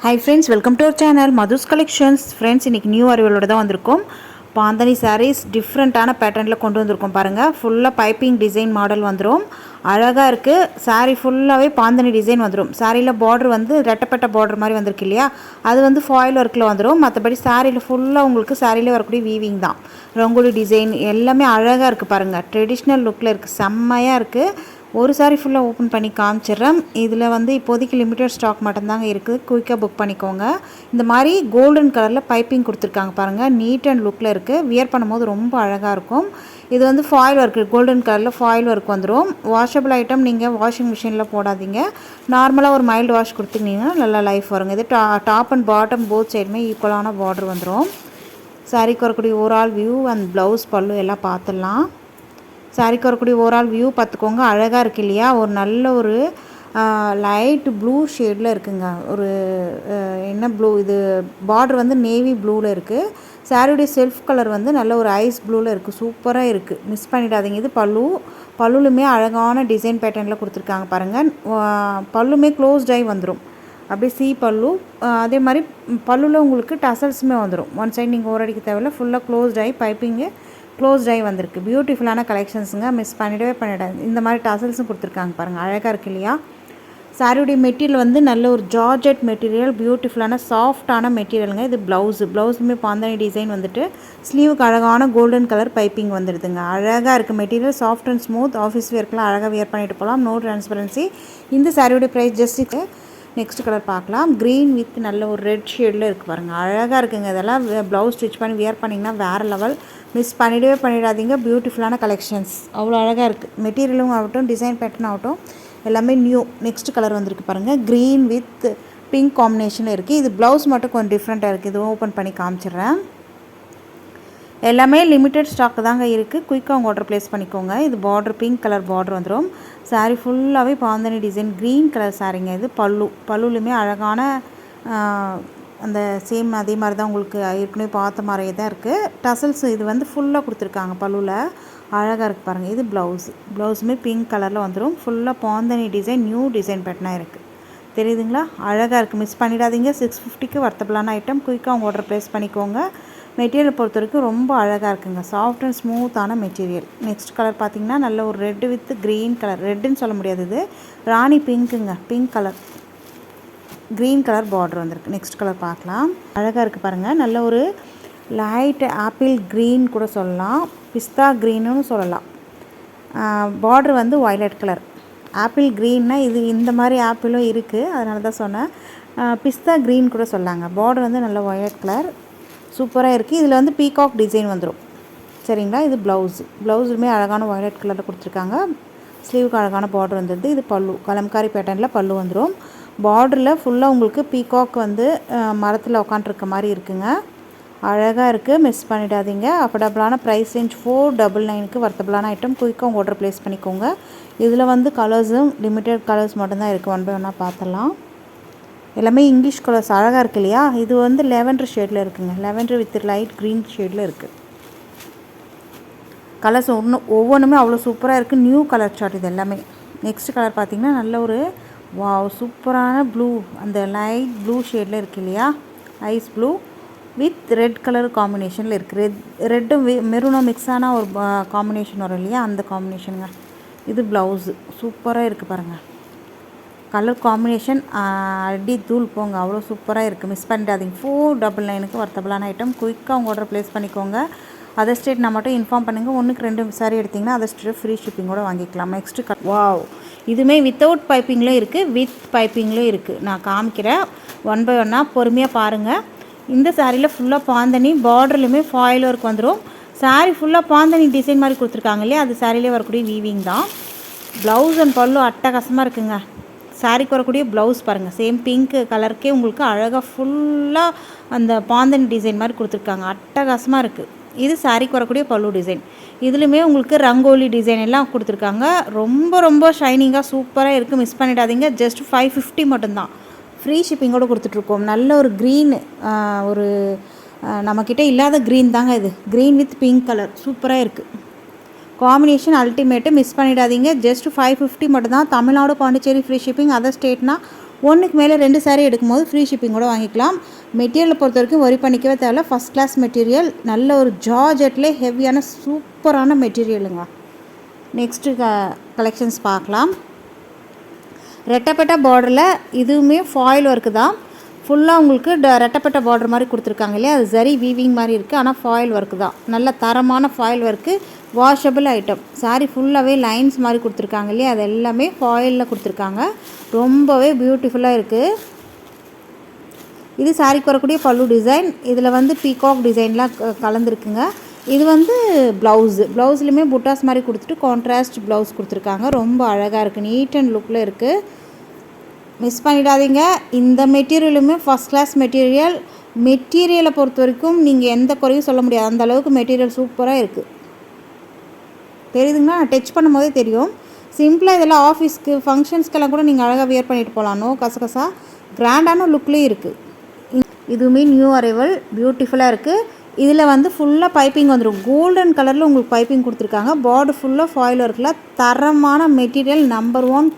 Hi friends, welcome to our channel Madhu's Collections. Friends, இன்னைக்கு new அரைவலோட தான் வந்திருக்கோம். Bandhani sarees டிஃப்ரெண்ட்டான பேட்டர்னில் கொண்டு வந்திருக்கோம் பாருங்கள். ஃபுல்லாக பைப்பிங் டிசைன் மாடல் வந்துடும். அழகாக இருக்குது. சாரீ ஃபுல்லாகவே பாந்தனி டிசைன் வந்துடும். சாரியில் பார்டர் வந்து ரெட்டப்பட்ட பார்டர் மாதிரி வந்திருக்கு இல்லையா, அது வந்து ஃபாயில் ஒர்க்கில் வந்துடும். மற்றபடி சாரியில் ஃபுல்லாக உங்களுக்கு சாரியில் வரக்கூடிய வீவிங் தான். ரங்கோலி டிசைன் எல்லாமே அழகாக இருக்குது பாருங்கள். ட்ரெடிஷ்னல் லுக்கில் இருக்குது, செம்மையாக இருக்குது. ஒரு சாரீ ஃபுல்லாக ஓப்பன் பண்ணி காமிச்சிட்றேன். இதில் வந்து இப்போதைக்கு லிமிட்டட் ஸ்டாக் மட்டும்தாங்க இருக்குது. குயிக்காக புக் பண்ணிக்கோங்க. இந்த மாதிரி கோல்டன் கலரில் பைப்பிங் கொடுத்துருக்காங்க பாருங்கள். நீட் அண்ட் லுக்கில் இருக்குது. வியர் பண்ணும்போது ரொம்ப அழகாக இருக்கும். இது வந்து ஃபாயில் ஒர்க், கோல்டன் கலரில் ஃபாயில் ஒர்க் வந்துடும். வாஷபிள் ஐட்டம் நீங்கள் வாஷிங் மிஷினில் போடாதீங்க. நார்மலாக ஒரு மைல்டு வாஷ் கொடுத்தீங்கன்னா நல்லா லைஃப் வருங்க. இது டாப் அண்ட் பாட்டம் போத் சைடுமே ஈக்குவலான பார்டர் வந்துடும். சாரீக்கு வரக்கூடிய ஓவரால் வியூ அண்ட் ப்ளவுஸ் பல்லு எல்லாம் பார்த்துடலாம். சாரிக்கு வரக்கூடிய ஓவரால் வியூ பார்த்துக்கோங்க. அழகாக இருக்குது இல்லையா. ஒரு நல்ல ஒரு லைட் ப்ளூ ஷேடில் இருக்குங்க. ஒரு என்ன ப்ளூ, இது பார்டர் வந்து நேவி ப்ளூவில் இருக்குது. சாரியுடைய செல்ஃப் கலர் வந்து நல்ல ஒரு ஐஸ் ப்ளூவில் இருக்குது. சூப்பராக இருக்குது, மிஸ் பண்ணிடாதீங்க. இது பல்லுலுமே அழகான டிசைன் பேட்டர்னில் கொடுத்துருக்காங்க பாருங்கள். பல்லுமே க்ளோஸ்ட் ஆகி வந்துடும். அப்படியே சி பல்லு. அதே மாதிரி பல்லுவில் உங்களுக்கு டசல்ஸுமே வந்துடும். ஒன் சைடு நீங்கள் ஓரடிக்க தேவையில்லை, ஃபுல்லாக க்ளோஸ்ட் ஆகி பைப்பிங்கு க்ளோஸ்ட் ஆகி வந்திருக்கு. பியூட்டிஃபுல்லான கலெக்ஷன்ஸுங்க, மிஸ் பண்ணிடாது. இந்த மாதிரி டசல்ஸும் கொடுத்துருக்காங்க பாருங்கள். அழகாக இருக்குது இல்லையா. சாரியுடைய மெட்டீரியல் வந்து நல்ல ஒரு ஜார்ஜெட் மெட்டீரியல், பியூட்டிஃபுல்லான சாஃப்டான மெட்டீரியலுங்க. இது ப்ளவுஸுமே பாந்தனி டிசைன் வந்துட்டு ஸ்லீவுக்கு அழகான கோல்டன் கலர் பைப்பிங் வந்துடுதுங்க. அழகாக இருக்குது material, soft and smooth. Office வேர்க்கெலாம் அழகாக வியர் பண்ணிட்டு போகலாம். No transparency. இந்த சாரியுடைய ப்ரைஸ் ஜஸ்ட். நெக்ஸ்ட் கலர் பார்க்கலாம். க்ரீன் வித் நல்ல ஒரு ரெட் ஷேடில் இருக்குது பாருங்கள். அழகாக இருக்குங்க. இதெல்லாம் ப்ளவுஸ் ஸ்டிச் பண்ணி வியர் பண்ணிங்கன்னா வேறு லெவல். மிஸ் பண்ணிடாதீங்க. பியூட்டிஃபுல்லான கலெக்ஷன்ஸ், அவ்வளோ அழகாக இருக்குது. மெட்டீரியலும் ஆகட்டும், டிசைன் பேட்டர்ன் ஆகட்டும், எல்லாமே நியூ. நெக்ஸ்ட் கலர் வந்திருக்கு பாருங்கள். க்ரீன் வித் பிங்க் காம்பினேஷனில் இருக்குது. இது ப்ளவுஸ் மட்டும் கொஞ்சம் டிஃப்ரெண்ட்டாக இருக்குது. இது ஓப்பன் பண்ணி காமிச்சிடுறேன். எல்லாமே லிமிட்டட் ஸ்டாக் தாங்க இருக்குது. குயிக்காக உங்கள் ஆர்டர் ப்ளேஸ் பண்ணிக்கோங்க. இது பார்டர் பிங்க் கலர் பார்டர் வந்துடும். சாரீ ஃபுல்லாகவே பாந்தனி டிசைன் க்ரீன் கலர் சாரீங்க. இது பல்லுலுமே அழகான அந்த சேம் அதே மாதிரி தான் உங்களுக்கு ஏற்கனவே பார்த்த மாதிரியே தான் இருக்குது. டசல்ஸ் இது வந்து ஃபுல்லாக கொடுத்துருக்காங்க பல்லுவில். அழகாக இருக்குது பாருங்கள். இது ப்ளவுஸுமே பிங்க் கலரில் வந்துடும். ஃபுல்லாக பாந்தனி டிசைன், நியூ டிசைன் பேட்டர்னாக இருக்குது. தெரியுதுங்களா. அழகாக இருக்குது, மிஸ் பண்ணிடாதீங்க. 650க்கு வர்த்தபிளான ஐட்டம். குயிக்காக உங்கள் ஆர்டர் ப்ளேஸ் பண்ணிக்கோங்க. மெட்டீரியல் பொறுத்த வரைக்கும் ரொம்ப அழகாக இருக்குங்க. சாஃப்ட் அண்ட் ஸ்மூத்தான மெட்டீரியல். நெக்ஸ்ட் கலர் பார்த்திங்கன்னா நல்ல ஒரு ரெட் வித் க்ரீன் கலர். ரெட்டுன்னு சொல்ல முடியாது, இது ராணி பிங்க்குங்க. Pink colour, green colour border வந்திருக்கு. நெக்ஸ்ட் கலர் பார்க்கலாம். அழகாக இருக்குது பாருங்கள். நல்ல ஒரு லைட் ஆப்பிள் க்ரீன் கூட சொல்லலாம், பிஸ்தா க்ரீனுன்னு சொல்லலாம். பார்டர் வந்து வயலட் கலர். ஆப்பிள் க்ரீன்னா இது இந்த மாதிரி ஆப்பிளும் இருக்குது, அதனால தான் சொன்னேன். பிஸ்தா க்ரீன் கூட சொல்லாங்க. பார்டர் வந்து நல்ல வயலட் கலர், சூப்பராக இருக்குது. இதில் வந்து பீகாக் டிசைன் வந்துடும். சரிங்களா. இது ப்ளவுஸுமே அழகான வயலட் கலரில் கொடுத்துருக்காங்க. ஸ்லீவுக்கு அழகான பார்டர் வந்துடுது. இது பல்லு, கலம்காரி பேட்டர்னில் பல்லு வந்துடும். பார்டரில் ஃபுல்லாக உங்களுக்கு பீகாக் வந்து மரத்தில் உட்காண்ட்ருக்க மாதிரி இருக்குங்க. அழகாக இருக்குது, மிஸ் பண்ணிடாதீங்க. அஃபோர்டபுளான ப்ரைஸ் ரேஞ்ச் 499க்கு வர்த்தபிளான ஐட்டம். குயிக்காக உங்கள் ஆர்டர் ப்ளேஸ் பண்ணிக்கோங்க. இதில் வந்து கலர்ஸும் லிமிட்டட் கலர்ஸ் மட்டும்தான் இருக்குது. ஒன் பை ஒன்னாக பார்த்துடலாம். எல்லாமே இங்கிலீஷ் கலர்ஸ். அழகாக இருக்குது இல்லையா. இது வந்து லெவெண்டர் ஷேடில் இருக்குங்க. லெவெண்டர் வித் லைட் க்ரீன் ஷேடில் இருக்குது. கலர்ஸ் ஒவ்வொன்றுமே அவ்வளோ சூப்பராக இருக்குது. நியூ கலர் சார்ட் இது எல்லாமே. நெக்ஸ்ட் கலர் பார்த்திங்கன்னா நல்ல ஒரு வாவ் சூப்பரான ப்ளூ, அந்த லைட் ப்ளூ ஷேடில் இருக்குது இல்லையா. Ice blue with red colour காம்பினேஷனில் இருக்குது. ரெட்டும் மெரூனும் மிக்ஸான ஒரு காம்பினேஷன் வரும் இல்லையா, அந்த காம்பினேஷனுங்க. இது ப்ளவுஸு சூப்பராக இருக்குது பாருங்கள். கலர் காம்பினேஷன் அடி தூள் போங்க, அவ்வளோ சூப்பராக இருக்குது. மிஸ் பண்ணிடாதீங்க. 499க்கு வர்த்தபிளான ஐட்டம். குயிக்காக உங்கள் ஆர்டர் ப்ளேஸ் பண்ணிக்கோங்க. அதர் ஸ்டேட் நான் மட்டும் இன்ஃபார்ம் பண்ணுங்கள். 1க்கு 2 சாரி எடுத்திங்கன்னா அதர் ஸ்டேட் ஃப்ரீ ஷிப்பிங்கோடு வாங்கிக்கலாம். நெக்ஸ்ட்டு வாவ், இதுவுமே வித்தவுட் பைப்பிங்லேயும் இருக்குது, வித் பைப்பிங்லேயும் இருக்குது. நான் காமிக்கிறேன் ஒன் பை ஒன்னாக, பொறுமையாக பாருங்கள். இந்த சாரியில் ஃபுல்லாக பாந்தனி, பார்டர்லையுமே ஃபாயில் ஒர்க் வந்துடும். சாரீ ஃபுல்லாக பாந்தனி டிசைன் மாதிரி கொடுத்துருக்காங்க இல்லையா, அது சாரிலே வரக்கூடிய வீவிங் தான். ப்ளவுஸ் அண்ட் பல்லு அட்டகாசமாக இருக்குங்க. சாரிக்கு வரக்கூடிய ப்ளவுஸ் பாருங்கள், சேம் பிங்க் கலருக்கே உங்களுக்கு அழகாக ஃபுல்லாக அந்த பாந்தனி டிசைன் மாதிரி கொடுத்துருக்காங்க. அட்டகாசமாக இருக்குது. இது சாரிக்கு வரக்கூடிய பல்லு டிசைன். இதுலையுமே உங்களுக்கு ரங்கோலி டிசைன் எல்லாம் கொடுத்துருக்காங்க. ரொம்ப ரொம்ப ஷைனிங்காக சூப்பராக இருக்குது. மிஸ் பண்ணிடாதீங்க. ஜஸ்ட் 550 மட்டும்தான். ஃப்ரீ ஷிப்பிங்கோடு கொடுத்துட்ருக்கோம். நல்ல ஒரு க்ரீன், ஒரு நம்மக்கிட்ட இல்லாத க்ரீன் தாங்க இது. க்ரீன் வித் பிங்க் கலர் சூப்பராக இருக்குது. Combination ultimate. மிஸ் பண்ணிடாதீங்க. ஜஸ்ட் 550 மட்டும்தான். Tamil Nadu, Pondicherry free shipping. Other ஸ்டேட்னா ஒன்றுக்கு மேலே 2 சாரீ எடுக்கும்போது ஃப்ரீ ஷிப்பிங்கோடு வாங்கிக்கலாம். மெட்டீரியலை பொறுத்த வரைக்கும் ஒரி பண்ணிக்கவே தேவையில்ல. ஃபஸ்ட் கிளாஸ் மெட்டீரியல், நல்ல ஒரு ஜார்ஜெட்லேயே ஹெவியான சூப்பரான மெட்டீரியலுங்க. நெக்ஸ்ட்டு கலெக்ஷன்ஸ் பார்க்கலாம். ரெட்டப்பட்ட பார்டரில் இதுவுமே ஃபாயில் ஒர்க்கு தான். ஃபுல்லாக உங்களுக்கு ரெட்டப்பட்ட பார்டர் மாதிரி கொடுத்துருக்காங்க இல்லையா, அது சரி வீவிங் மாதிரி இருக்குது, ஆனால் ஃபாயில் ஒர்க்கு தான். நல்ல தரமான foil work, washable item. Sari ஃபுல்லாகவே லைன்ஸ் மாதிரி கொடுத்துருக்காங்க இல்லையா, அது எல்லாமே ஃபாயிலில் கொடுத்துருக்காங்க. ரொம்பவே பியூட்டிஃபுல்லாக இருக்குது. இது சாரீக்கு வரக்கூடிய பல்லு டிசைன். இதில் வந்து பீகாக் டிசைன்லாம் கலந்துருக்குங்க. இது வந்து ப்ளவுஸ்லையுமே புட்டாஸ் மாதிரி கொடுத்துட்டு கான்ட்ராஸ்ட் ப்ளவுஸ் கொடுத்துருக்காங்க. ரொம்ப அழகாக இருக்குது, நீட் அண்ட் லுக்கில் இருக்குது. மிஸ் பண்ணிடாதீங்க. இந்த மெட்டீரியலுமே ஃபஸ்ட் கிளாஸ் மெட்டீரியலை பொறுத்த வரைக்கும் நீங்கள் எந்த குறையும் சொல்ல முடியாது. அந்த அளவுக்கு மெட்டீரியல் சூப்பராக இருக்குது. தெரியுதுங்களா, டச் பண்ணும் போதே தெரியும். சிம்பிளாக இதெல்லாம் ஆஃபீஸ்க்கு ஃபங்க்ஷன்ஸ்க்கெல்லாம் கூட நீங்கள் அழகாக வியர் பண்ணிட்டு போகலாம். நோ கசகசா, கிராண்டான லுக்லேயும் இருக்குது. இதுவுமே நியூ அரைவல், பியூட்டிஃபுல்லாக இருக்குது. இதில் வந்து ஃபுல்லாக பைப்பிங் வந்துடும். கோல்டன் கலரில் உங்களுக்கு பைப்பிங் கொடுத்துருக்காங்க. பார்டர் ஃபுல்லாக ஃபாயில் ஒர்க்கில் தரமான மெட்டீரியல், நம்பர் 1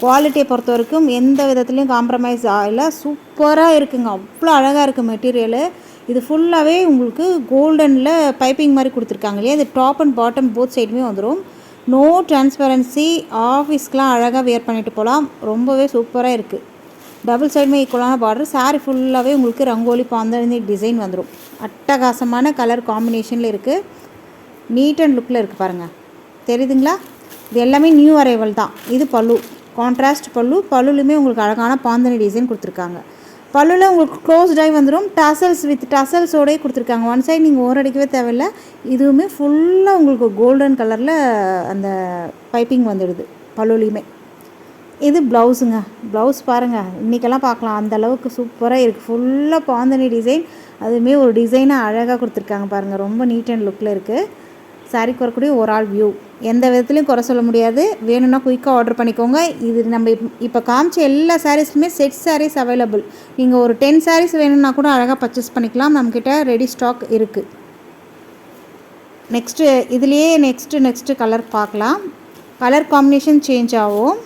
குவாலிட்டியை பொறுத்த வரைக்கும் எந்த விதத்துலையும் காம்ப்ரமைஸ் ஆகலை. சூப்பராக இருக்குங்க, அவ்வளோ அழகாக இருக்குது மெட்டீரியலு. இது ஃபுல்லாகவே உங்களுக்கு கோல்டனில் பைப்பிங் மாதிரி கொடுத்துருக்காங்க இல்லையா, இது டாப் அண்ட் பாட்டம் போத் சைடுமே வந்துடும். நோ டிரான்ஸ்பரன்சி, ஆஃபீஸ்க்கெலாம் அழகாக வியர் பண்ணிட்டு போகலாம். ரொம்பவே சூப்பராக இருக்குது. டபுள் சைடுமே ஈக்குவலான பார்டர். சாரீ ஃபுல்லாகவே உங்களுக்கு ரங்கோலி பாந்தனி டிசைன் வந்துடும். அட்டகாசமான கலர் காம்பினேஷனில் இருக்குது. நீட் அண்ட் லுக்கில் இருக்குது பாருங்கள், தெரியுதுங்களா. இது எல்லாமே நியூ அரைவல் தான். இது பல்லு, கான்ட்ராஸ்ட் பல்லுலையுமே உங்களுக்கு அழகான பாந்தனி டிசைன் கொடுத்துருக்காங்க. பல்லுவில் உங்களுக்கு க்ளோஸ் டை வந்துடும். டசல்ஸ் வித் டசல்ஸோடே கொடுத்துருக்காங்க. ஒன் சைடு நீங்கள் ஓரடிக்கவே தேவையில்லை. இதுவுமே ஃபுல்லாக உங்களுக்கு கோல்டன் கலரில் அந்த பைப்பிங் வந்துடுது பல்லுலையுமே. இது ப்ளவுஸுங்க. ப்ளவுஸ் பாருங்கள், இன்றைக்கெல்லாம் பார்க்கலாம், அந்த அளவுக்கு சூப்பராக இருக்குது. ஃபுல்லாக பாந்தனி டிசைன், அதுவுமே ஒரு டிசைனாக அழகாக கொடுத்துருக்காங்க பாருங்கள். ரொம்ப நீட் அண்ட் லுக்கில் இருக்குது. சாரீக்கு வரக்கூடிய ஒரு ஆல் வியூ, எந்த விதத்துலையும் குறை சொல்ல முடியாது. வேணும்னா குயிக்காக ஆர்டர் பண்ணிக்கோங்க. இது நம்ம இப்போ காமிச்ச எல்லா சாரீஸுமே செட் சாரீஸ் அவைலபிள். நீங்கள் ஒரு 10 சாரீஸ் வேணும்னா கூட அழகாக பர்ச்சேஸ் பண்ணிக்கலாம். நம்மக்கிட்ட ரெடி ஸ்டாக் இருக்குது. இதுலேயே நெக்ஸ்ட்டு கலர் பார்க்கலாம். கலர் காம்பினேஷன் சேஞ்ச் ஆகும்.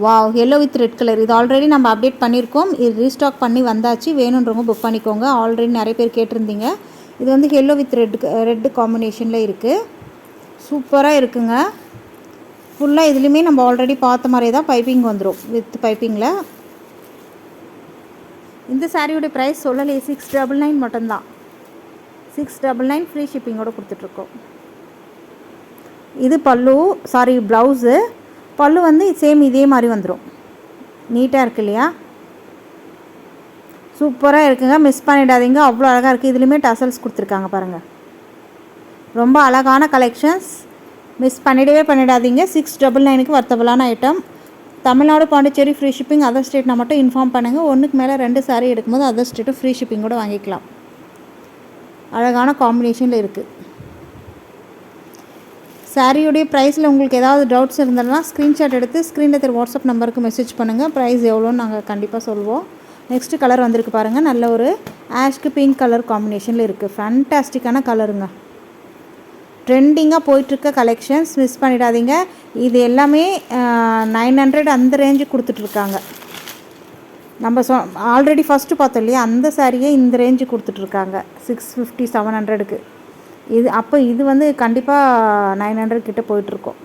Wow, yellow with red colour. இது ஆல்ரெடி நம்ம அப்டேட் பண்ணியிருக்கோம். இது ரீஸ்டாக் பண்ணி வந்தாச்சு. வேணுன்றவங்க புக் பண்ணிக்கோங்க. ஆல்ரெடி நிறைய பேர் கேட்டிருந்தீங்க. இது வந்து எல்லோ வித் ரெட் காம்பினேஷனில் இருக்குது. சூப்பராக இருக்குங்க. ஃபுல்லாக இதுலேயுமே நம்ம ஆல்ரெடி பார்த்த மாதிரியே தான் பைப்பிங் வந்துடும், வித் பைப்பிங்கில். இந்த சாரியோடைய ப்ரைஸ் சொல்லலையே, 699 மட்டும்தான். 699 ஃப்ரீ ஷிப்பிங்கோடு கொடுத்துட்ருக்கோம். இது ப்ளவுஸு. பல்லு வந்து சேம் இதே மாதிரி வந்துடும். நீட்டாக இருக்கு இல்லையா, சூப்பராக இருக்குங்க. மிஸ் பண்ணிடாதீங்க, அவ்வளோ அழகாக இருக்குது. இதுலேயுமே டசல்ஸ் கொடுத்துருக்காங்க பாருங்கள். ரொம்ப அழகான கலெக்ஷன்ஸ், மிஸ் பண்ணிடாதீங்க. 699க்கு வர்த்தபுளான item. Tamil Nadu, Pondicherry free shipping. Other ஸ்டேட்னா மட்டும் இன்ஃபார்ம் பண்ணுங்கள். ஒன்றுக்கு மேலே 2 சாரீ எடுக்கும்போது அதர் ஸ்டேட்டும் ஃப்ரீ ஷிப்பிங்கோடு வாங்கிக்கலாம். அழகான காம்பினேஷனில் இருக்குது. சாரியுடைய ப்ரைஸில் உங்களுக்கு ஏதாவது டவுட்ஸ் இருந்ததுன்னா ஸ்க்ரீன்ஷாட் எடுத்து ஸ்க்ரீனில் தெரிய வாட்ஸ்அப் நம்பருக்கு மெசேஜ் பண்ணுங்கள். ப்ரைஸ் எவ்வளோன்னு நாங்கள் கண்டிப்பாக சொல்வோம். நெக்ஸ்ட்டு கலர் வந்திருக்கு பாருங்கள். நல்ல ஒரு ஆஷ்க்கு பிங்க் கலர் காம்பினேஷனில் இருக்குது. ஃபேன்டாஸ்டிக்கான கலருங்க. ட்ரெண்டிங்காக போயிட்டுருக்க கலெக்ஷன்ஸ், மிஸ் பண்ணிடாதீங்க. இது எல்லாமே 900 அந்த ரேஞ்சு கொடுத்துட்ருக்காங்க. நம்ம ஆல்ரெடி ஃபஸ்ட்டு பார்த்தோம் இல்லையா, அந்த சாரியே இந்த ரேஞ்சு கொடுத்துட்ருக்காங்க 650 700க்கு. இது வந்து கண்டிப்பாக 900 கிட்ட போயிட்டுருக்கோம்.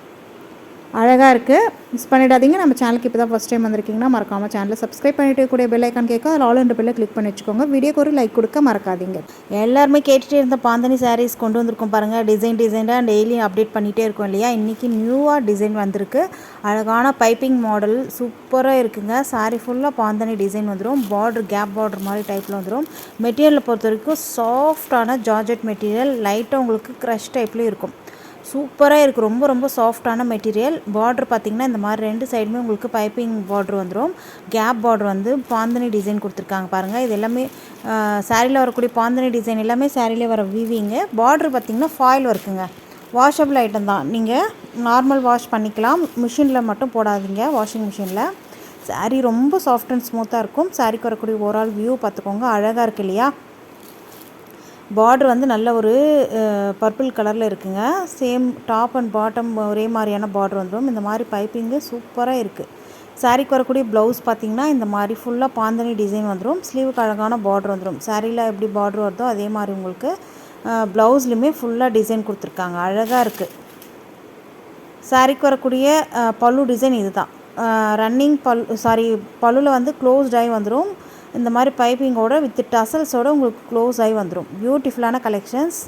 அழகாக இருக்குது, மிஸ் பண்ணிடாதீங்க. நம்ம சேனலுக்கு இப்போ தான் ஃபஸ்ட் டைம் வந்திருக்கீங்கன்னா மறக்காமல் சேனலை சப்ஸ்கிரைப் பண்ணிட்டு கூடிய பெல் ஐக்கான் கேட்கும், அதில் ஆல் என்ற பெல்லை கிளிக் பண்ணி வச்சுக்கோங்க. வீடியோக்கு ஒரு லைக் கொடுக்க மறக்காதீங்க. எல்லாருமே கேட்டுகிட்டே இருந்த பாந்தனி சாரீஸ் கொண்டு வந்திருக்கோம் பாருங்கள். டிசைனாக டெய்லி அப்டேட் பண்ணிகிட்டே இருக்கோம் இல்லையா. இன்றைக்கி நியூவாக டிசைன் வந்திருக்கு. அழகான பைப்பிங் மாடல் சூப்பராக இருக்குங்க. சாரீ ஃபுல்லாக பாந்தனி டிசைன் வந்துடும். பார்டர் கேப் பார்டர் மாதிரி டைப்பில் வந்துடும். மெட்டீரியலை பொறுத்த வரைக்கும் சாஃப்டான ஜார்ஜெட் மெட்டீரியல், லைட்டாக உங்களுக்கு க்ரஷ் டைப்லேயும் இருக்கும். சூப்பராக இருக்குது. ரொம்ப ரொம்ப சாஃப்டான மெட்டீரியல். பார்டர் பார்த்திங்கன்னா இந்த மாதிரி 2 சைடுமே உங்களுக்கு பைப்பிங் பார்டர் வந்துடும். கேப் பார்டர் வந்து பாந்தனி டிசைன் கொடுத்துருக்காங்க பாருங்கள். இது எல்லாமே சாரியில் வரக்கூடிய பாந்தனி டிசைன் எல்லாமே சாரியிலே வர வீவிங்கு. பார்டர் பார்த்திங்கன்னா ஃபாயில் ஒர்க்குங்க. வாஷபிள் ஐட்டம் தான், நீங்கள் நார்மல் வாஷ் பண்ணிக்கலாம். மிஷினில் மட்டும் போடாதீங்க, வாஷிங் மிஷினில். சாரீ ரொம்ப சாஃப்ட் அண்ட் ஸ்மூத்தாக இருக்கும். சாரிக்கு வரக்கூடிய ஓவரால் வியூ பார்த்துக்கோங்க. அழகாக இருக்குது இல்லையா. பார்டர் வந்து நல்ல ஒரு பர்பிள் கலரில் இருக்குங்க. சேம் டாப் அண்ட் பாட்டம் ஒரே மாதிரியான பார்டர் வந்துடும். இந்த மாதிரி பைப்பிங்கு சூப்பராக இருக்குது. சாரீக்கு வரக்கூடிய ப்ளவுஸ் பார்த்திங்கன்னா இந்த மாதிரி ஃபுல்லாக பாந்தனி டிசைன் வந்துடும். ஸ்லீவுக்கு அழகான பார்டர் வந்துடும். சாரியில் எப்படி பார்டர் வருதோ அதே மாதிரி உங்களுக்கு ப்ளவுஸ்லையுமே ஃபுல்லாக டிசைன் கொடுத்துருக்காங்க. அழகாக இருக்குது. சாரீக்கு வரக்கூடிய பல்லு டிசைன் இது தான். ரன்னிங் பல்லுவில் வந்து க்ளோஸ்ட் ஆகி வந்துடும். இந்த மாதிரி பைப்பிங்கோட வித் டசல்ஸோடு உங்களுக்கு க்ளோஸ் ஆகி வந்துடும். பியூட்டிஃபுல்லான கலெக்ஷன்ஸ்.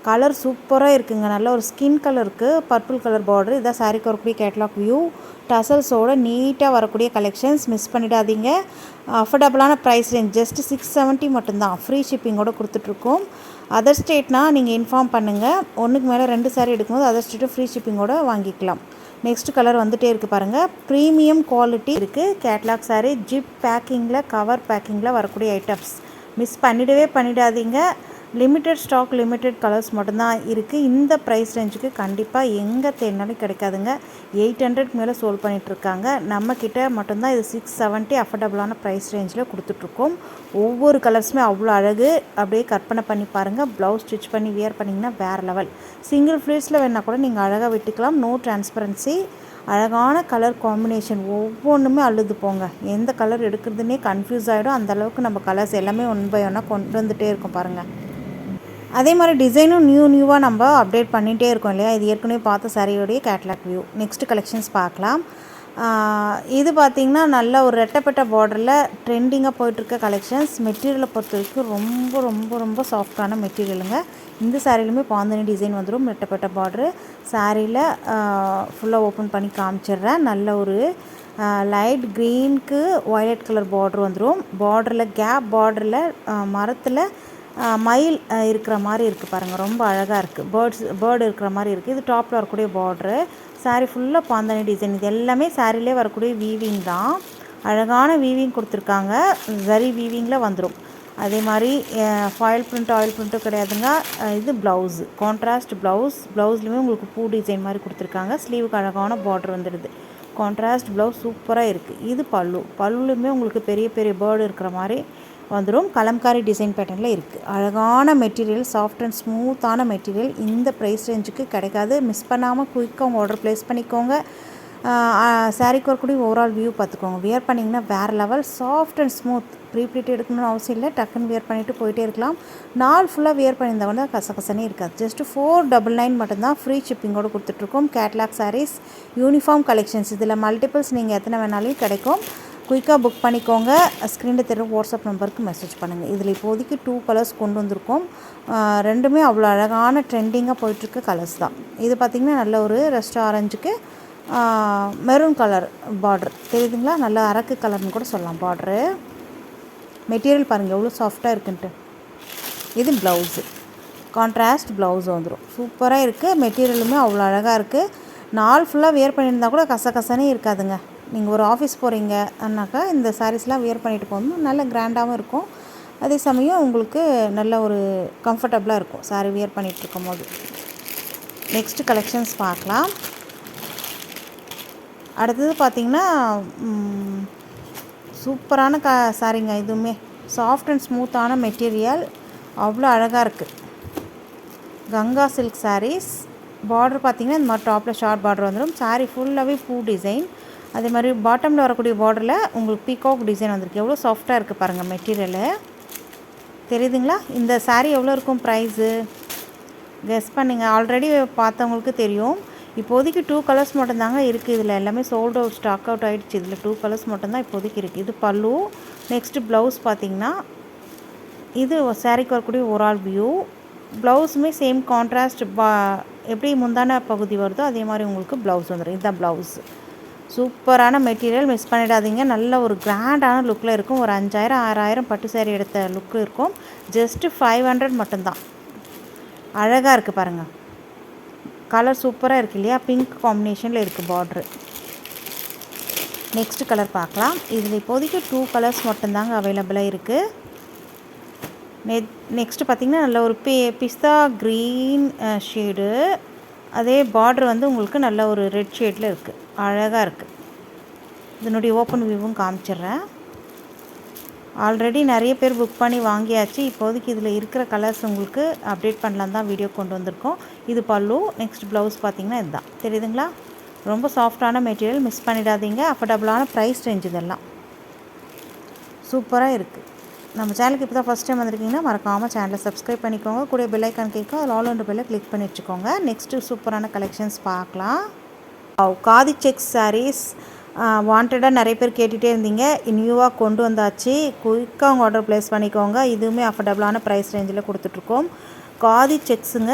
கலர் சூப்பராக இருக்குங்க. நல்ல ஒரு ஸ்கின் கலருக்கு பர்பிள் கலர் பார்டர். இதான் சாரீக்கு வரக்கூடிய கேட்லாக் வியூ. டசல்ஸோட நீட்டாக வரக்கூடிய கலெக்ஷன்ஸ். மிஸ் பண்ணிடாதீங்க. அஃபோர்டபுளான ப்ரைஸ் ரேஞ்ச் ஜஸ்ட் 670 மட்டும்தான். ஃப்ரீ ஷிப்பிங்கோடு கொடுத்துட்ருக்கோம். அதர் ஸ்டேட்னால் நீங்கள் இன்ஃபார்ம் பண்ணுங்கள். ஒன்றுக்கு மேலே 2 சாரீ எடுக்கும்போது அதர் ஸ்டேட்டு ஃப்ரீ ஷிப்பிங்கோடு வாங்கிக்கலாம். நெக்ஸ்ட் கலர் வந்துகிட்டே இருக்குது பாருங்கள். ப்ரீமியம் குவாலிட்டி இருக்குது. கேட்லாக் சாரீ ஜிப் பேக்கிங்கில் கவர் பேக்கிங்கில் வரக்கூடிய ஐட்டம்ஸ். மிஸ் பண்ணிடாதீங்க. லிமிட்டட் ஸ்டாக், லிமிட்டட் கலர்ஸ் மட்டும்தான் இருக்குது. இந்த ப்ரைஸ் ரேஞ்சுக்கு கண்டிப்பாக எங்கே தேடினாலும் கிடைக்காதுங்க. 800 மேலே சோல்ட் பண்ணிகிட்ருக்காங்க. நம்மக்கிட்ட மட்டும்தான் இது 670 அஃபோர்டபுளான ப்ரைஸ் ரேஞ்சில் கொடுத்துட்ருக்கோம். ஒவ்வொரு கலர்ஸுமே அவ்வளோ அழகு. அப்படியே கற்பனை பண்ணி பாருங்கள். ப்ளவுஸ் ஸ்டிச் பண்ணி வியர் பண்ணிங்கன்னா வேறு லெவல். சிங்கிள் ஃப்ளீட்ஸில் வேணால் கூட நீங்கள் அழகாக விட்டுக்கலாம். No transparency. அழகான கலர் காம்பினேஷன். ஒவ்வொன்றுமே அழுது போங்க. எந்த கலர் எடுக்கிறதுனே கன்ஃபியூஸ் ஆகிடும். அந்தளவுக்கு நம்ம கலர்ஸ் எல்லாமே ஒன் பை ஒன்னாக கொண்டு வந்துகிட்டே இருக்கும் பாருங்கள். அதே மாதிரி டிசைனும் நியூவாக நம்ம அப்டேட் பண்ணிகிட்டே இருக்கோம் இல்லையா. இது ஏற்கனவே பார்த்த சாரியோடைய கேட்லாக் வியூ. நெக்ஸ்ட் கலெக்ஷன்ஸ் பார்க்கலாம். இது பார்த்திங்கன்னா நல்ல ஒரு ரெட்டப்பட்ட பார்டரில் ட்ரெண்டிங்காக போயிட்டுருக்க கலெக்ஷன்ஸ். மெட்டீரியலை பொறுத்த வரைக்கும் ரொம்ப ரொம்ப ரொம்ப சாஃப்டான மெட்டீரியலுங்க. இந்த சாரிலுமே பாந்தனி டிசைன் வந்துடும். ரெட்டப்பட்ட பார்டரு. சாரியில் ஃபுல்லாக ஓப்பன் பண்ணி காமிச்சிடுறேன். நல்ல ஒரு லைட் க்ரீனுக்கு வயலட் கலர் பார்டர் வந்துடும். பார்டரில் கேப் பார்டரில் மரத்தில் மயில் இருக்கிற மாதிரி இருக்குது பாருங்கள். ரொம்ப அழகாக இருக்குது. பேர்டு இருக்கிற மாதிரி இருக்குது. இது டாப்பில் வரக்கூடிய பார்ட்ரு. சாரீ ஃபுல்லாக பாந்தனி டிசைன். இது எல்லாமே சாரிலே வரக்கூடிய வீவிங் தான். அழகான வீவிங் கொடுத்துருக்காங்க. ஜரி வீவிங்கில் வந்துடும். அதே மாதிரி ஃபாயில் பிரிண்ட், ஆயில் பிரிண்ட்டும் கிடையாதுங்க. இது ப்ளவுஸு, கான்ட்ராஸ்ட் ப்ளவுஸ். ப்ளவுஸ்லையுமே உங்களுக்கு பூ டிசைன் மாதிரி கொடுத்துருக்காங்க. ஸ்லீவுக்கு அழகான பார்டர் வந்துடுது. கான்ட்ராஸ்ட் ப்ளவுஸ் சூப்பராக இருக்குது. இது பல்லுலையுமே உங்களுக்கு பெரிய பெரிய பேர்டு இருக்கிற மாதிரி வந்துடும். கலம்காரி டிசைன் பேட்டர்னில் இருக்குது. அழகான மெட்டீரியல், சாஃப்ட் அண்ட் ஸ்மூத்தான மெட்டீரியல். இந்த ப்ரைஸ் ரேஞ்சுக்கு கிடைக்காது. மிஸ் பண்ணாமல் குயிக்காக உங்கள் ஆர்டர் ப்ளேஸ் பண்ணிக்கோங்க. சாரீக்கு வரக்கூடிய ஓவரால் வியூ பார்த்துக்கோங்க. வியர் பண்ணிங்கன்னா வேறு level. Soft and smooth. Pre-pleat எடுக்கணும்னு அவசியம் இல்லை. டக்குன்னு வியர் பண்ணிவிட்டு போயிட்டே இருக்கலாம். நாள் ஃபுல்லாக வியர் பண்ணியிருந்தா வந்து கசகசனே இருக்காது. ஜஸ்ட்டு 499 மட்டும்தான். ஃப்ரீ ஷிப்பிங்கோடு கொடுத்துட்ருக்கோம். Catalogue saris, uniform collections. இதில் மல்டிபிள்ஸ் நீங்கள் எத்தனை வேணாலும் கிடைக்கும். குயிக்காக புக் பண்ணிக்கோங்க. ஸ்க்ரீனில் தெரியும் வாட்ஸ்அப் நம்பருக்கு மெசேஜ் பண்ணுங்கள். இதில் இப்போதைக்கு 2 கலர்ஸ் கொண்டு வந்திருக்கோம். ரெண்டுமே அவ்வளோ அழகான ட்ரெண்டிங்காக போயிட்டுருக்க கலர்ஸ் தான். இது பார்த்திங்கன்னா நல்ல ஒரு ரெஸ்ட் ஆரஞ்சுக்கு மெரூன் கலர் பார்ட்ரு தெரியுதுங்களா. நல்ல அரக்கு கலர்னு கூட சொல்லலாம் பார்ட்ரு. மெட்டீரியல் பாருங்கள் எவ்வளோ சாஃப்டாக இருக்குன்ட்டு. இது ப்ளவுஸு, கான்ட்ராஸ்ட் ப்ளவுஸ் வந்துடும். சூப்பராக இருக்குது. மெட்டீரியலுமே அவ்வளோ அழகாக இருக்குது. நாள் ஃபுல்லாக வியர் பண்ணியிருந்தால் கூட கசகசனே இருக்காதுங்க. நீங்கள் ஒரு ஆஃபீஸ் போகிறீங்கன்னாக்கா இந்த சாரீஸ்லாம் வியர் பண்ணிட்டு போகணும். நல்ல கிராண்டாகவும் இருக்கும். அதே சமயம் உங்களுக்கு நல்ல ஒரு கம்ஃபர்டபுளாக இருக்கும் சாரீ வியர் பண்ணிகிட்டு இருக்கும் போது. நெக்ஸ்ட்டு கலெக்ஷன்ஸ் பார்க்கலாம். அடுத்தது பார்த்திங்கன்னா சூப்பரான சாரீங்க. இதுவுமே சாஃப்ட் அண்ட் ஸ்மூத்தான மெட்டீரியல். அவ்வளோ அழகாக இருக்குது. கங்கா சில்க் சாரீஸ். பார்டர் பார்த்திங்கன்னா இந்த மாதிரி டாப்பில் ஷார்ட் பார்டர் வந்துடும். சாரீ ஃபுல்லாகவே பூ டிசைன். அதே மாதிரி பாட்டமில் வரக்கூடிய பார்டரில் உங்களுக்கு பீகாக் டிசைன் வந்திருக்கு. எவ்வளோ சாஃப்டாக இருக்குது பாருங்கள் மெட்டீரியலு. தெரியுதுங்களா. இந்த சாரீ எவ்வளோ இருக்கும் ப்ரைஸு கெஸ் பண்ணிங்க. ஆல்ரெடி பார்த்தவங்களுக்கு தெரியும். இப்போதைக்கு 2 கலர்ஸ் மட்டும்தாங்க இருக்குது. இதில் எல்லாமே சோல்ட் அவுட், ஸ்டாக் அவுட் ஆகிடுச்சு. இதில் 2 கலர்ஸ் மட்டும்தான் இப்போதைக்கு இருக்குது. இது பல்லு. நெக்ஸ்ட்டு ப்ளவுஸ் பார்த்திங்கன்னா இது சாரீக்கு வரக்கூடிய ஓவரால் வியூ. ப்ளவுஸுமே சேம் கான்ட்ராஸ்ட். எப்படி முந்தான பகுதி வருதோ அதே மாதிரி உங்களுக்கு ப்ளவுஸ் வந்துடும். இதுதான் ப்ளவுஸு. சூப்பரான மெட்டீரியல். மிஸ் பண்ணிடாதீங்க. நல்ல ஒரு கிராண்டான லுக்கில் இருக்கும். ஒரு 5000 6000 பட்டு சாரீ எடுத்த லுக்கு இருக்கும். ஜஸ்ட்டு 500 மட்டும்தான். அழகாக இருக்குது பாருங்கள். கலர் சூப்பராக இருக்குது இல்லையா. பிங்க் காம்பினேஷனில் இருக்குது பார்ட்ரு. நெக்ஸ்ட் கலர் பார்க்கலாம். இதில் இப்போதைக்கு 2 கலர்ஸ் மட்டும்தாங்க அவைலபிளாக இருக்குது. நெக்ஸ்ட்டு பார்த்திங்கன்னா நல்ல ஒரு பிஸ்தா க்ரீன் ஷேடு. அதே பார்டர் வந்து உங்களுக்கு நல்ல ஒரு ரெட் ஷேடில் இருக்குது. அழகாக இருக்குது. இதனுடைய ஓப்பன் வியூவும் காமிச்சிட்றேன். ஆல்ரெடி நிறைய பேர் புக் பண்ணி வாங்கியாச்சு. இப்போதைக்கு இதில் இருக்கிற கலர்ஸ் உங்களுக்கு அப்டேட் பண்ணலாம் தான் வீடியோ கொண்டு வந்திருக்கோம். இது பல்லு. நெக்ஸ்ட் ப்ளவுஸ் பார்த்திங்கன்னா இதுதான். தெரியுதுங்களா. ரொம்ப சாஃப்டான மெட்டீரியல், மிஸ் பண்ணிடாதீங்க. அஃபோர்டபுளான ப்ரைஸ் ரேஞ்ச் இதெல்லாம் சூப்பராக இருக்குது. நம்ம சேனலுக்கு இப்போ தான் ஃபஸ்ட் டைம் வந்திருக்கீங்கன்னா மறக்காமல் சேனலை சப்ஸ்கிரைப் பண்ணிக்கோங்க. கூட பெல் ஐக்கான் கேட்கும், அதில் ஆல் ஒன்று பெல்லை கிளிக் பண்ணி வச்சுக்கோங்க. நெக்ஸ்ட்டு சூப்பரான கலெக்ஷன்ஸ் பார்க்கலாம். காதி செக்ஸ் சாரீஸ் வாண்டடாக நிறைய பேர் கேட்டுகிட்டே இருந்தீங்க. நியூவாக கொண்டு வந்தாச்சு. குயிக்காக உங்கள் ஆர்டர் ப்ளேஸ் பண்ணிக்கோங்க. இதுவுமே அஃபோர்டபுளான ப்ரைஸ் ரேஞ்சில் கொடுத்துட்ருக்கோம். காதி செக்ஸுங்க,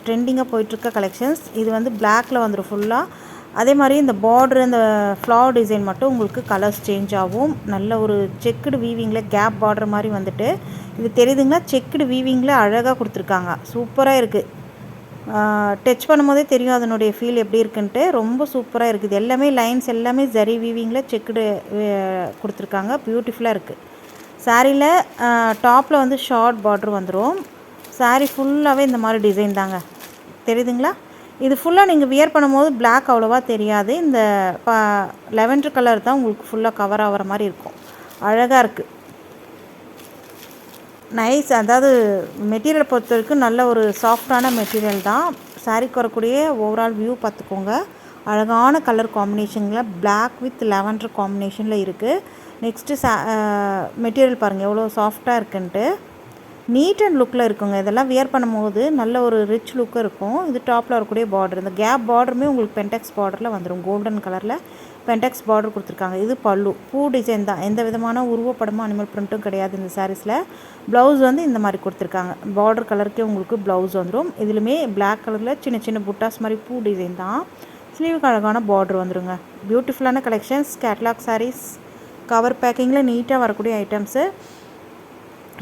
ட்ரெண்டிங்காக போயிட்டுருக்க கலெக்ஷன்ஸ். இது வந்து பிளாக்கில் வந்துடும் ஃபுல்லாக. அதே மாதிரி இந்த பார்டர், இந்த ஃப்ளவர் டிசைன் மட்டும் உங்களுக்கு கலர்ஸ் சேஞ்ச் ஆகும். நல்ல ஒரு செக்குடு வீவிங்கில் கேப் பார்டர் மாதிரி வந்துட்டு, இது தெரியுதுங்களா, செக்குடு வீவிங்கில் அழகாக கொடுத்துருக்காங்க. சூப்பராக இருக்குது. டச் பண்ணும்போதே தெரியும் அதனுடைய ஃபீல் எப்படி இருக்குன்ட்டு. ரொம்ப சூப்பராக இருக்குது. இது எல்லாமே லைன்ஸ் எல்லாமே ஜரி வீவிங்கில் செக்குடு கொடுத்துருக்காங்க. பியூட்டிஃபுல்லாக இருக்குது. சாரியில் டாப்பில் வந்து ஷார்ட் பார்டர் வந்துடும். சாரீ ஃபுல்லாகவே இந்த மாதிரி டிசைன் தாங்க. தெரியுதுங்களா? இது ஃபுல்லாக நீங்கள் வியர் பண்ணும்போது பிளாக் அவ்வளோவா தெரியாது. இந்த லெவெண்டர் கலர் தான் உங்களுக்கு ஃபுல்லாக கவர் ஆகிற மாதிரி இருக்கும். அழகாக இருக்குது. நைஸ். அதாவது மெட்டீரியல் பொறுத்த வரைக்கும் நல்ல ஒரு சாஃப்டான மெட்டீரியல் தான். சாரீக்கு வரக்கூடிய ஓவரால் வியூ பார்த்துக்கோங்க. அழகான கலர் காம்பினேஷனில் பிளாக் வித் லெவண்டர் காம்பினேஷனில் இருக்குது. நெக்ஸ்ட்டு மெட்டீரியல் பாருங்கள் எவ்வளோ சாஃப்டாக இருக்குன்ட்டு. நீட் அண்ட் லுக்கில் இருக்குங்க. இதெல்லாம் வியர் பண்ணும்போது நல்ல ஒரு ரிச் லுக்கு இருக்கும். இது டாப்பில் வரக்கூடிய பார்டர், இந்த கேப் பார்டருமே உங்களுக்கு பென்டெக்ஸ் பார்டரில் வந்துடும். கோல்டன் கலரில் பென்டெக்ஸ் பார்டர் கொடுத்துருக்காங்க. இது பல்லு, பூ டிசைன் தான். எந்த விதமான உருவப்படமும் அனிமல் பிரிண்ட்டும் கிடையாது இந்த சாரீஸில். ப்ளவுஸ் வந்து இந்த மாதிரி கொடுத்துருக்காங்க. பார்டர் கலருக்கே உங்களுக்கு ப்ளவுஸ் வந்துடும். இதுலையுமே பிளாக் கலரில் சின்ன சின்ன புட்டாஸ் மாதிரி பூ டிசைன் தான். ஸ்லீவுக்கு அழகான பார்டர் வந்துடுங்க. பியூட்டிஃபுல்லான கலெக்ஷன்ஸ். கேட்லாக் சாரீஸ், கவர் பேக்கிங்கில் நீட்டாக வரக்கூடிய ஐட்டம்ஸு.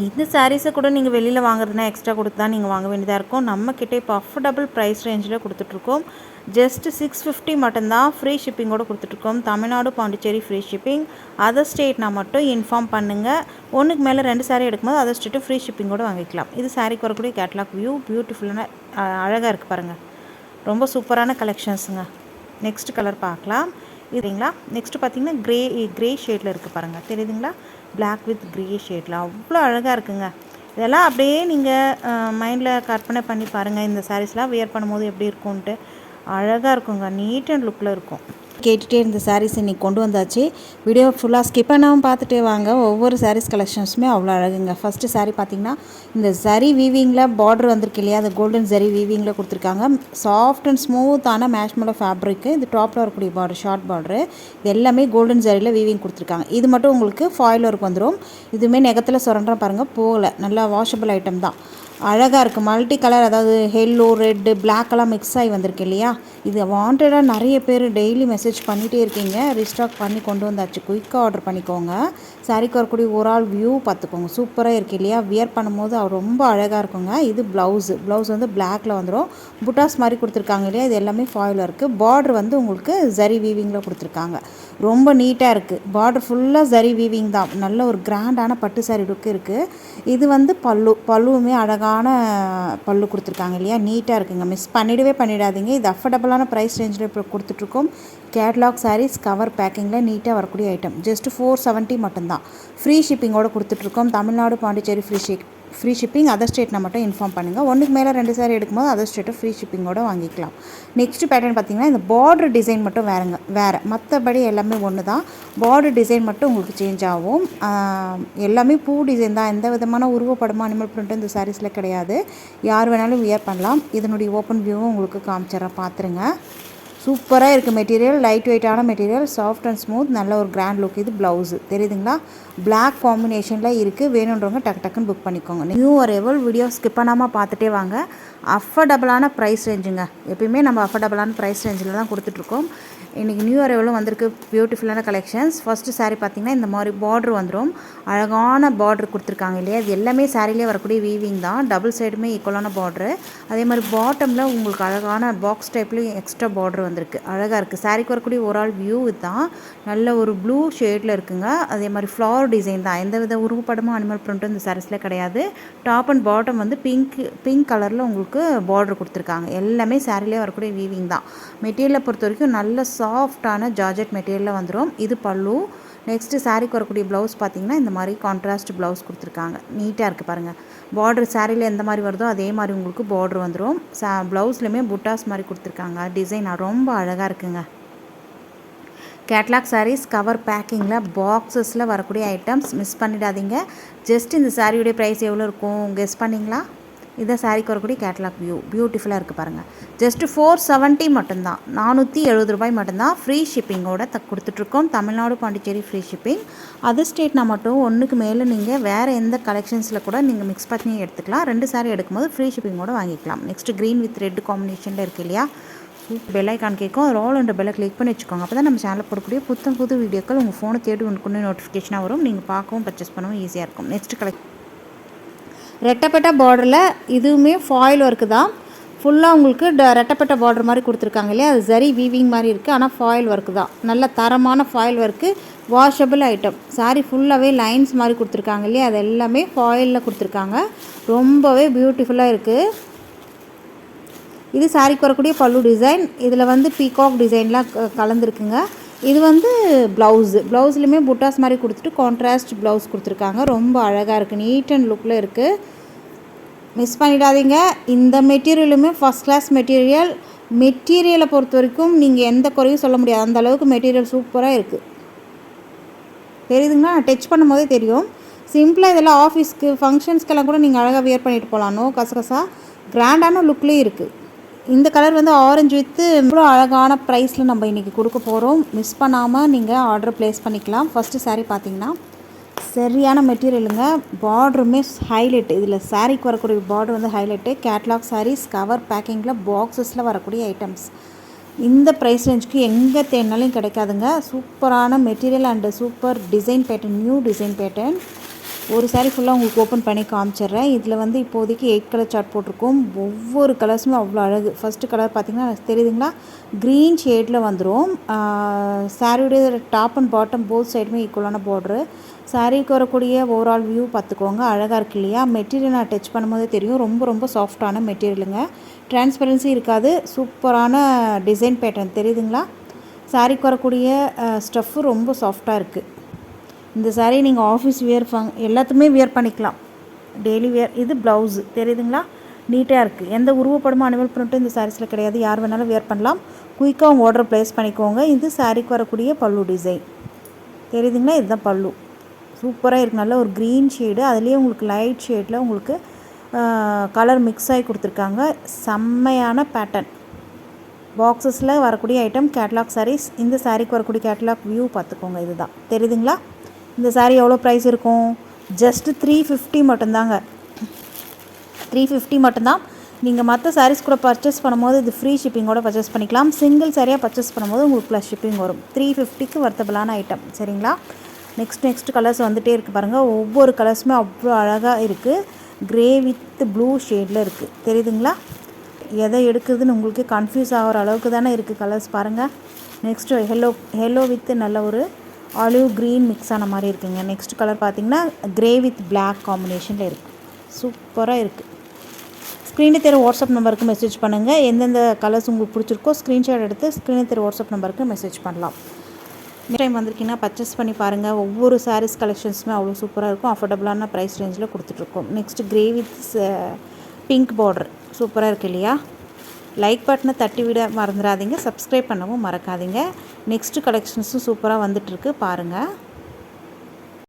இந்த சாரீஸை கூட நீங்கள் வெளியில் வாங்குறதுனா எக்ஸ்ட்ரா கொடுத்து தான் நீங்கள் வாங்க வேண்டியதாக இருக்கும். நம்மக்கிட்ட இப்போ அஃபோர்டபுள் ப்ரைஸ் ரேஞ்சில் கொடுத்துட்ருக்கோம். ஜஸ்ட்டு 650 மட்டும்தான். ஃப்ரீ ஷிப்பிங்கோடு கொடுத்துட்ருக்கோம். Tamil Nadu, Pondicherry free shipping. Other ஸ்டேட்னா மட்டும் இன்ஃபார்ம் பண்ணுங்கள். ஒன்றுக்கு மேலே 2 சாரீ எடுக்கும்போது அதர் ஸ்டேட்டு ஃப்ரீ ஷிப்பிங்கோடு வாங்கிக்கலாம். இது சாரீக்கு வரக்கூடிய கேட்லாக் வியூ. பியூட்டிஃபுல்லான அழகாக இருக்குது பாருங்கள். ரொம்ப சூப்பரான கலெக்ஷன்ஸுங்க. நெக்ஸ்ட் கலர் பார்க்கலாம். இதுங்களா, நெக்ஸ்ட்டு பார்த்தீங்கன்னா க்ரே ஷேடில் இருக்குது பாருங்கள். தெரியுதுங்களா? பிளாக் வித் க்ரே ஷேடில் அவ்வளோ அழகாக இருக்குங்க. இதெல்லாம் அப்படியே நீங்கள் மைண்டில் கற்பனை பண்ணி பாருங்கள். இந்த சாரீஸ்லாம் வியர் பண்ணும்போது எப்படி இருக்கும்ன்ட்டு அழகாக இருக்குங்க. நீட் அண்ட் லுக்கில் இருக்கும். கேட்டுகிட்டே இருந்த சாரீஸ் இன்றைக்கி கொண்டு வந்தாச்சு. வீடியோ ஃபுல்லாக ஸ்கிப் பண்ணாமல் பார்த்துட்டே வாங்க. ஒவ்வொரு சாரீஸ் கலெக்ஷன்ஸுமே அவ்வளோ அழகுங்க. ஃபஸ்ட்டு சாரீ பார்த்திங்கன்னா இந்த ஜரி வீவிங்கில் பார்டர் வந்திருக்கு இல்லையா, அது கோல்டன் ஜரி வீவிங்கில் கொடுத்துருக்காங்க. சாஃப்ட் அண்ட் ஸ்மூத்தான மேஷ்மலோ ஃபேப்ரிக்கு. இது டாப்பில் வரக்கூடிய பார்டர் ஷார்ட் பார்டரு. இது எல்லாமே கோல்டன் ஜரியில் வீவிங் கொடுத்துருக்காங்க. இது மட்டும் உங்களுக்கு ஃபாயில் ஒர்க் வந்துடும். இதுவுமே நெகத்தில் சுரண்டுற பாருங்கள், போகலை. நல்லா வாஷபிள் ஐட்டம் தான். அழகாக இருக்குது. மல்டி கலர், அதாவது எல்லோ, ரெட்டு, பிளாக்கெல்லாம் மிக்ஸ் ஆகி வந்திருக்கு இல்லையா. இது வாண்டடாக நிறைய பேர் டெய்லி மெசேஜ் பண்ணிகிட்டே இருக்கீங்க. ரீஸ்டாக் பண்ணி கொண்டு வந்தாச்சு. குயிக்காக ஆர்டர் பண்ணிக்கோங்க. சாரீக்கு வரக்கூடிய ஓவரால் வியூ பார்த்துக்கோங்க. சூப்பராக இருக்குது இல்லையா. வியர் பண்ணும்போது ரொம்ப அழகாக இருக்குங்க. இது ப்ளவுஸ் வந்து பிளாக்கில் வந்துடும். புட்டாஸ் மாதிரி கொடுத்துருக்காங்க இல்லையா. இது எல்லாமே ஃபாயில் இருக்குது. பார்டர் வந்து உங்களுக்கு ஜரி வீவிங்கில் கொடுத்துருக்காங்க. ரொம்ப நீட்டாக இருக்குது. பார்டர் ஃபுல்லாக ஜரி வீவிங் தான். நல்ல ஒரு கிராண்டான பட்டு சாரீ லுக்கு இருக்குது. இது வந்து பல்லுவுமே அழகான பல்லு கொடுத்துருக்காங்க இல்லையா. நீட்டாக இருக்குங்க. மிஸ் பண்ணிடாதீங்க. இது அஃபோர்டபுளான ப்ரைஸ் ரேஞ்சில் இப்போ கொடுத்துட்ருக்கோம். கேட்லாக் சாரீஸ், கவர் பேக்கிங்கில் நீட்டாக வரக்கூடிய ஐட்டம். ஜஸ்ட் 470 மட்டும்தான். ஃப்ரீ ஷிப்பிங்கோடு கொடுத்துட்ருக்கோம். Tamil Nadu, Pondicherry free shipping. Other ஸ்டேட்னா மட்டும் இன்ஃபார்ம் பண்ணுங்கள். ஒன்றுக்கு மேலே 2 சாரீ எடுக்கும்போது அதர் ஸ்டேட்டை ஃப்ரீ ஷிப்பிங்கோடு வாங்கிக்கலாம். நெக்ஸ்ட் பேட்டர்ன் பார்த்திங்கன்னா இந்த பார்டர் டிசைன் மட்டும் வேறு. மற்றபடி எல்லாமே ஒன்று தான். பார்டர் டிசைன் மட்டும் உங்களுக்கு சேஞ்ச் ஆகும். எல்லாமே பூ டிசைன் தான். எந்த விதமான உருவப்படமாக அனிமல் பிரிண்ட்டு இந்த சாரீஸில் கிடையாது. யார் வேணாலும் வியர் பண்ணலாம். இதனுடைய ஓப்பன் வியூவும் உங்களுக்கு காமிச்சிடறேன், பார்த்துருங்க. சூப்பராக இருக்குது மெட்டீரியல். லைட் வெயிட்டான மெட்டீரியல், சாஃப்ட் அண்ட் ஸ்மூத், நல்ல ஒரு கிராண்ட் லுக். இது ப்ளவுஸு தெரியுதுங்களா, பிளாக் காம்பினேஷனில் இருக்குது. வேணுன்றவங்க டக்குன்னு புக் பண்ணிக்கோங்க. நியூ அரைவல் வீடியோ ஸ்கிப் பண்ணாமல் பார்த்துட்டே வாங்க. அஃபோர்டபுளான ப்ரைஸ் ரேஞ்சுங்க. எப்பயுமே நம்ம அஃபோர்டபுளான ப்ரைஸ் ரேஞ்சில் தான் கொடுத்துட்ருக்கோம். இன்றைக்கி நியூ அரைவலும் வந்திருக்கு. பியூட்டிஃபுல்லான கலெக்ஷன்ஸ். ஃபஸ்ட்டு சாரீ பார்த்திங்கன்னா இந்த மாதிரி பார்டர் வந்துடும். அழகான பார்டர் கொடுத்துருக்காங்க இல்லையா. இது எல்லாமே சாரிலே வரக்கூடிய வீவிங் தான். டபுள் சைடுமே ஈக்குவலான பார்டரு. அதே மாதிரி பாட்டமில் உங்களுக்கு அழகான பாக்ஸ் டைப்லேயும் எக்ஸ்ட்ரா பார்டர் வந்திருக்கு. அழகாக இருக்குது. சாரீக்கு வரக்கூடிய ஓவரால் வியூ இதுதான். நல்ல ஒரு ப்ளூ ஷேடில் இருக்குங்க. அதே மாதிரி ஃப்ளவர் டிசைன் தான். எந்த வித உருவப்படமும் அனிமல் பிரிண்ட்டும் இந்த சாரீஸில் கிடையாது. டாப் அண்ட் பாட்டம் வந்து பிங்க் கலரில் உங்களுக்கு பார்டர் கொடுத்துருக்காங்க. எல்லாமே சாரிலே வரக்கூடிய வீவிங் தான். மெட்டீரியலை பொறுத்த வரைக்கும் நல்ல சாஃப்டான ஜார்ஜெட் மெட்டீரியலில் வந்துடும். இது பல்லு. நெக்ஸ்ட்டு சாரீக்கு வரக்கூடிய ப்ளவுஸ் பார்த்திங்கன்னா இந்த மாதிரி கான்ட்ராஸ்ட் ப்ளவுஸ் கொடுத்துருக்காங்க. நீட்டாக இருக்குது பாருங்கள். பார்டர் சாரியில் எந்த மாதிரி வருதோ அதே மாதிரி உங்களுக்கு பார்டர் வந்துடும். ப்ளவுஸ்லையுமே புட்டாஸ் மாதிரி கொடுத்துருக்காங்க. டிசைன் ரொம்ப அழகாக இருக்குங்க. கேட்லாக் சாரீஸ் கவர் பேக்கிங்கில் பாக்ஸஸில் வரக்கூடிய ஐட்டம்ஸ் மிஸ் பண்ணிடாதீங்க. ஜஸ்ட் இந்த சாரியுடைய ப்ரைஸ் எவ்வளோ இருக்கும் கெஸ் பண்ணிங்களா? இதை சாரிக்கு வரக்கூடிய கேட்லாக் வியூ பியூட்டிஃபுல்லாக இருக்குது பாருங்கள். ஜஸ்ட்டு 470 மட்டும்தான், 470 ரூபாய் மட்டும்தான். ஃப்ரீ ஷிப்பிங்கோட கொடுத்துட்ருக்கோம். Tamil Nadu Pondicherry free shipping. Other ஸ்டேட்னா மட்டும் ஒன்றுக்கு மேலே நீங்கள் வேறு எந்த கலெக்ஷன்ஸில் கூட நீங்கள் மிக்ஸ் பண்ணி எடுத்துக்கலாம். 2 சாரி எடுக்கும்போது ஃப்ரீ ஷிப்பிங்கோட வாங்கிக்கலாம். நெக்ஸ்ட்டு க்ரீன் வித் ரெட் காம்பினேஷனில் இருக்குது இல்லையா? பெல் ஐக்கான் கேட்கும், ரோல் அண்ட் பெல்லை கிளிக் பண்ணி வச்சுக்கோங்க. அப்போ தான் நம்ம சேனலில் போடக்கூடிய புது வீடியோக்கள் உங்கள் ஃபோனை தேடி ஒன்று நோட்டிஃபிகேஷனாக வரும். நீங்கள் பார்க்கவும் பர்ச்சேஸ் பண்ணவும் ஈஸியாக இருக்கும். நெக்ஸ்ட் ரெட்டப்பட்ட பார்டரில் இதுவுமே ஃபாயில் ஒர்க்கு தான். ஃபுல்லாக உங்களுக்கு ரெட்டப்பட்ட பார்டர் மாதிரி கொடுத்துருக்காங்க இல்லையா? அது சரி வீவிங் மாதிரி இருக்குது, ஆனால் ஃபாயில் ஒர்க்கு தான். நல்ல தரமான foil work, washable item. Sorry ஃபுல்லாகவே லைன்ஸ் மாதிரி கொடுத்துருக்காங்க இல்லையா? அது எல்லாமே ஃபாயிலில் கொடுத்துருக்காங்க. ரொம்பவே பியூட்டிஃபுல்லாக இருக்குது. இது சாரிக்கு வரக்கூடிய பல்லு டிசைன். இதில் வந்து பீகாக் டிசைன்லாம் கலந்துருக்குங்க. இது வந்து ப்ளவுஸ்லையுமே புட்டாஸ் மாதிரி கொடுத்துட்டு கான்ட்ராஸ்ட் ப்ளவுஸ் கொடுத்துருக்காங்க. ரொம்ப அழகாக இருக்குது, நீட் அண்ட் லுக்கில் இருக்குது. மிஸ் பண்ணிடாதீங்க. இந்த மெட்டீரியலுமே ஃபஸ்ட் கிளாஸ் மெட்டீரியலை பொறுத்த வரைக்கும் நீங்கள் எந்த குறையும் சொல்ல முடியாது. அந்த அளவுக்கு மெட்டீரியல் சூப்பராக இருக்குது. தெரியுதுங்களா? டச் பண்ணும் போதே தெரியும். சிம்பிளாக இதெல்லாம் ஆஃபீஸ்க்கு ஃபங்க்ஷன்ஸ்க்கெல்லாம் கூட நீங்கள் அழகாக வியர் பண்ணிட்டு போகலாம். நோ கசகசா, கிராண்டான லுக்லேயும் இருக்குது. இந்த கலர் வந்து ஆரஞ்சு வித்து இவ்வளோ அழகான ப்ரைஸில் நம்ம இன்றைக்கி கொடுக்க போகிறோம். மிஸ் பண்ணாமல் நீங்கள் ஆர்டர் ப்ளேஸ் பண்ணிக்கலாம். ஃபஸ்ட்டு சாரீ பார்த்தீங்கன்னா சரியான மெட்டீரியலுங்க. பார்டருமே ஹைலைட். இதில் சாரீக்கு வரக்கூடிய பார்டர் வந்து ஹைலைட்டு. கேட்லாக் சாரீஸ் கவர் பேக்கிங்கில் பாக்ஸஸில் வரக்கூடிய ஐட்டம்ஸ். இந்த ப்ரைஸ் ரேஞ்சுக்கு எங்கே தேடினாலும் கிடைக்காதுங்க. சூப்பரான material and super design pattern, new design pattern. ஒரு சாரீ ஃபுல்லாக உங்களுக்கு ஓப்பன் பண்ணி காமிச்சிட்றேன். இதில் வந்து இப்போதைக்கு 8 கலர் சார்ட் போட்டிருக்கோம். ஒவ்வொரு கலர்ஸுமே அவ்வளோ அழகு. ஃபஸ்ட்டு கலர் பார்த்திங்கன்னா தெரியுதுங்களா? க்ரீன் ஷேடில் வந்துடும். சாரியுடைய டாப் அண்ட் பாட்டம் போத் சைடுமே ஈக்குவலான பார்ட்ரு. சாரீக்கு வரக்கூடிய ஓவரால் வியூ பார்த்துக்கோங்க. அழகாக இருக்குது இல்லையா? மெட்டீரியல் நான் டச் பண்ணும்போதே தெரியும். ரொம்ப சாஃப்டான மெட்டீரியலுங்க. டிரான்ஸ்பரன்சி இருக்காது. சூப்பரான டிசைன் பேட்டர்ன் தெரியுதுங்களா? சாரீக்கு வரக்கூடிய ஸ்டஃப்பு ரொம்ப சாஃப்டாக இருக்குது. இந்த சாரீ நீங்கள் ஆஃபீஸ் வியர் எல்லாத்துக்குமே வியர் பண்ணிக்கலாம். Daily wear. இது ப்ளவுஸு தெரியுதுங்களா? நீட்டாக இருக்குது. எந்த உருவப்படமும் அனிமல் பிரிண்ட்டும் இந்த சாரீஸில் கிடையாது. யார் வேணாலும் வியர் பண்ணலாம். குயிக்காக உங்கள் ஆர்டர் ப்ளேஸ் பண்ணிக்கோங்க. இது சாரீக்கு வரக்கூடிய பல்லு டிசைன் தெரியுதுங்களா? இதுதான் பல்லு. சூப்பராக இருக்குது. நல்ல ஒரு க்ரீன் ஷேடு, அதுலேயே உங்களுக்கு லைட் ஷேடில் உங்களுக்கு கலர் மிக்ஸ் ஆகி கொடுத்துருக்காங்க. செம்மையான பேட்டர்ன். பாக்ஸஸில் வரக்கூடிய ஐட்டம் கேட்லாக் சாரீஸ். இந்த சாரீக்கு வரக்கூடிய கேட்லாக் வியூ பார்த்துக்கோங்க. இதுதான் தெரியுதுங்களா? இந்த சாரீ எவ்வளோ ப்ரைஸ் இருக்கும்? ஜஸ்ட்டு 350 மட்டும்தாங்க. 350 மட்டும்தான். நீங்கள் மற்ற சாரீஸ் கூட பர்ச்சேஸ் பண்ணும்போது இது ஃப்ரீ ஷிப்பிங்கோட பர்ச்சேஸ் பண்ணிக்கலாம். சிங்கிள் சாரியாக பர்ச்சேஸ் பண்ணும்போது உங்களுக்கு ப்ளஸ் ஷிப்பிங் வரும். 350க்கு வர்த்தபிளான ஐட்டம். சரிங்களா? நெக்ஸ்ட் கலர்ஸ் வந்துகிட்டே இருக்குது பாருங்கள். ஒவ்வொரு கலர்ஸுமே அவ்வளோ அழகாக இருக்குது. க்ரே வித் ப்ளூ ஷேடில் இருக்குது. தெரியுதுங்களா? எதை எடுக்குதுன்னு உங்களுக்கு கன்ஃபியூஸ் ஆகிற அளவுக்கு தானே இருக்குது கலர்ஸ் பாருங்கள். நெக்ஸ்ட்டு ஹெல்லோ வித் நல்ல ஒரு ஆலிவ் க்ரீன் மிக்ஸ் ஆன மாதிரி இருக்குங்க. நெக்ஸ்ட் கலர் பார்த்திங்கன்னா க்ரே வித் பிளாக் காம்பினேஷனில் இருக்குது. சூப்பராக இருக்குது. ஸ்க்ரீனில் தெரிய வாட்ஸ்அப் நம்பருக்கு மெசேஜ் பண்ணுங்கள். எந்தெந்த கலர்ஸ் உங்களுக்கு பிடிச்சிருக்கோ ஸ்க்ரீன்ஷாட் எடுத்து ஸ்க்ரீனில் தெரிய வாட்ஸ்அப் நம்பருக்கு மெசேஜ் பண்ணலாம். நெக்ஸ்ட் டைம் வந்திருக்கீங்கன்னா பர்ச்சேஸ் பண்ணி பாருங்கள். ஒவ்வொரு சாரீஸ் கலெக்ஷன்ஸுமே அவ்வளோ சூப்பராக இருக்கும். அஃபோர்டபுளான ப்ரைஸ் ரேஞ்சில் கொடுத்துட்ருக்கோம். Next grey with pink border சூப்பராக இருக்குது இல்லையா? லைக் பட்டனை தட்டி விட மறந்துடாதீங்க. சப்ஸ்கிரைப் பண்ணவும் மறக்காதீங்க. நெக்ஸ்ட்டு கலெக்ஷன்ஸும் சூப்பராக வந்துட்டுருக்கு பாருங்கள்.